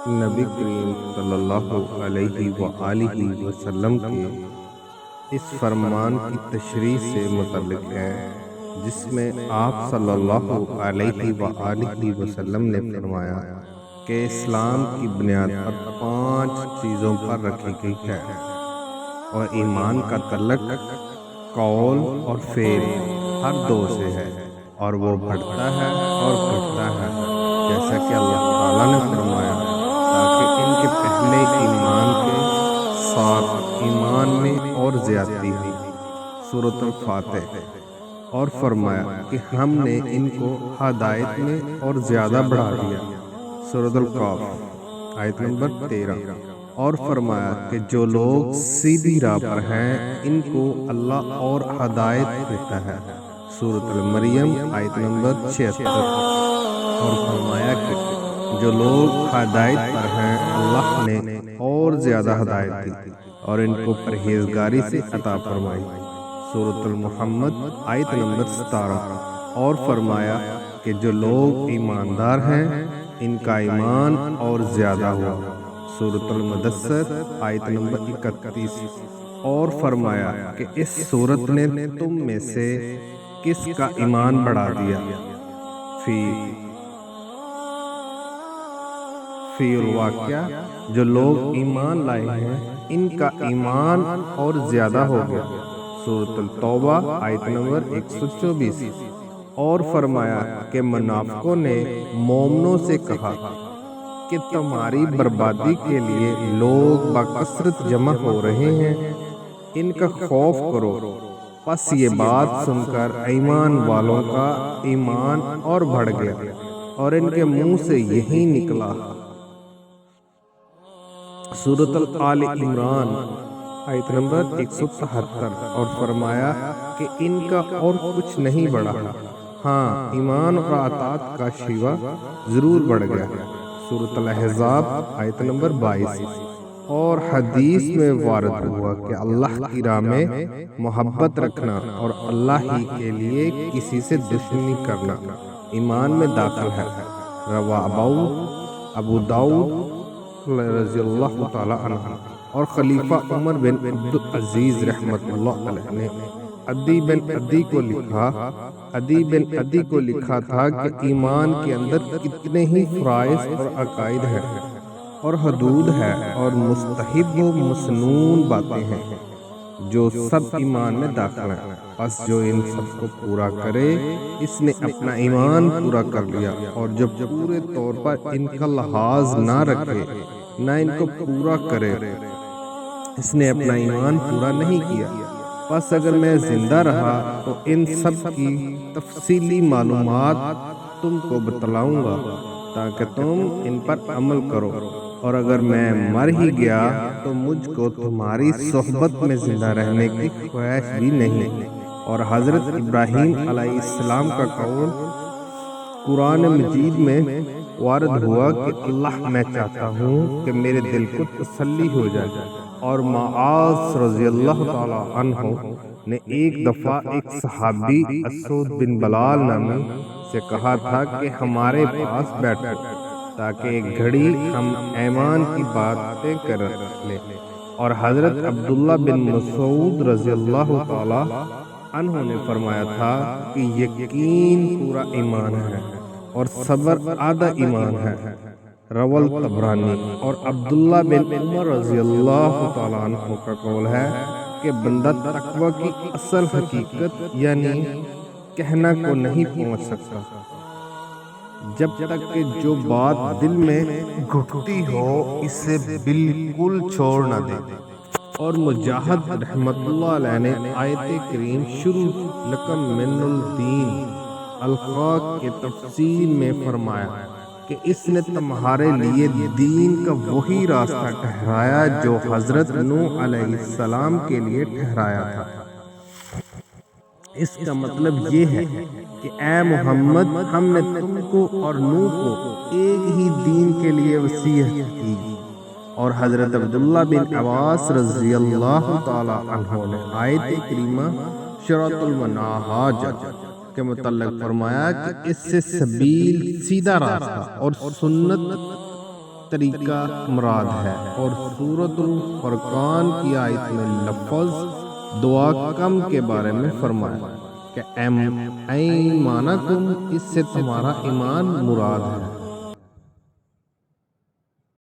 نبی کریم صلی اللہ علیہ وآلہ وسلم کے اس فرمان کی تشریح سے متعلق ہے جس میں آپ صلی اللہ علیہ وآلہ وسلم نے فرمایا کہ اسلام کی بنیاد پر 5 چیزوں پر رکھی گئی ہے اور ایمان کا تعلق قول اور فعل ہر دو سے ہے اور وہ بڑھتا ہے اور گھٹتا ہے جیسا کہ اللہ تعالیٰ نے فرمایا تاکہ ان کے پہلے ایمان کے ساتھ ایمان میں اور زیادتی ہو سورۃ الفاتح، اور فرمایا کہ ہم نے ان کو ہدایت میں اور زیادہ بڑھا دیا سورۃ القاف آیت نمبر 13، اور فرمایا کہ جو لوگ سیدھی راہ پر ہیں ان کو اللہ اور ہدایت دیتا ہے سورۃ المریم آیت نمبر 76، اور فرمایا کہ جو لوگ ہدایت پر ہیں اللہ نے اور زیادہ ہدایت دی اور ان کو پرہیزگاری سے عطا فرمائی سورۃ المحمد آیت نمبر 17، اور فرمایا کہ جو لوگ ایماندار ہیں ان کا ایمان اور زیادہ ہوا سورۃ المدثر آیت نمبر 31، اور فرمایا کہ اس سورت نے تم میں سے کس کا ایمان بڑھا دیا فی الواقعہ جو لوگ ایمان لائے ہیں ان کا ایمان اور زیادہ ہو گیا سورۃ التوبہ آیت نمبر 124، اور فرمایا کہ منافقوں نے مومنوں سے کہا کہ تمہاری بربادی کے لیے لوگ بکثرت جمع ہو رہے ہیں ان کا خوف کرو، پس یہ بات سن کر ایمان والوں کا ایمان اور بڑھ گیا اور ان کے منہ سے یہی نکلا سورۃ آل عمران آیت نمبر 173، اور فرمایا کہ ان کا اور کچھ نہیں بڑھا، ہاں ایمان اور اطاعت کا شیوا ضرور بڑھ گیا سورۃ الاحزاب آیت نمبر 22، اور حدیث میں وارد ہوا کہ اللہ کی راہ میں محبت رکھنا اور اللہ ہی کے لیے کسی سے دشمنی کرنا ایمان میں داخل ہے رواہ ابو داؤد رضی اللہ تعالی عنہ، اور خلیفہ عمر بن عبدالعزیز رحمت اللہ علیہ نے عدی بن عدی کو لکھا تھا کہ ایمان کے اندر کتنے ہی فرائض اور عقائد ہیں اور حدود ہے اور مستحب و مسنون باتیں ہیں جو سب ایمان میں داخل ہیں، بس جو ان سب کو پورا کرے اس نے اپنا ایمان پورا کر لیا، اور جو پورے طور پر ان کا لحاظ نہ رکھے نہ ان کو پورا کرے اس نے اپنا ایمان پورا نہیں کیا۔ بس اگر میں زندہ رہا تو ان سب کی تفصیلی معلومات تم کو بتلاؤں گا تاکہ تم ان پر عمل کرو، اور اگر میں مر ہی گیا تو مجھ کو تمہاری صحبت میں زندہ رہنے کی خواہش بھی نہیں۔ اور حضرت ابراہیم علیہ السلام کا قول قرآن مجید میں وارد ہوا کہ اللہ میں چاہتا ہوں کہ میرے دل کو تسلی ہو جائے، اور معاذ رضی اللہ تعالی عنہ نے ایک دفعہ ایک صحابی اسود بن بلال نامی سے کہا تھا کہ ہمارے پاس بیٹھو تاکہ ایک گھڑی ہم ایمان کی باتیں کر لیں، اور حضرت عبداللہ بن مسعود رضی اللہ تعالی عنہ نے فرمایا تھا کہ یقین پورا ایمان ہے اور صبر آدھا ایمان ہے روال طبرانی۔ اور عبداللہ بن عمر رضی اللہ تعالیٰ عنہ کا قول ہے کہ بندہ تقوی کی اصل حقیقت یعنی کہنا کو نہیں پہنچ سکتا جب تک کہ جو بات دل میں گھٹتی ہو اسے بالکل چھوڑ نہ دے۔ اور مجاہد رحمت اللہ علیہ نے آیت کریم شروع لکم من الدین الخاق کے تفسیر میں فرمایا کہ اس نے تمہارے لیے دین کا وہی راستہ ٹھہرایا جو حضرت نوح علیہ السلام کے لیے ٹھہرایا تھا۔ اس کا مطلب یہ ہے کہ اے محمد ہم نے تم کو اور نوح کو ایک ہی دین کے لیے وصیت کی۔ اور حضرت عبداللہ بن عباس رضی اللہ تعالی عنہ نے آیت کریمہ شرط المناہج کے متعلق فرمایا کہ اس سے سبیل سیدھا راستہ اور سنت طریقہ مراد ہے، اور سورۃ الفرقان کی آیت میں لفظ دعا کم کے بارے میں فرمایا کہ ایمانکم، اس سے تمہارا ایمان مراد ہے۔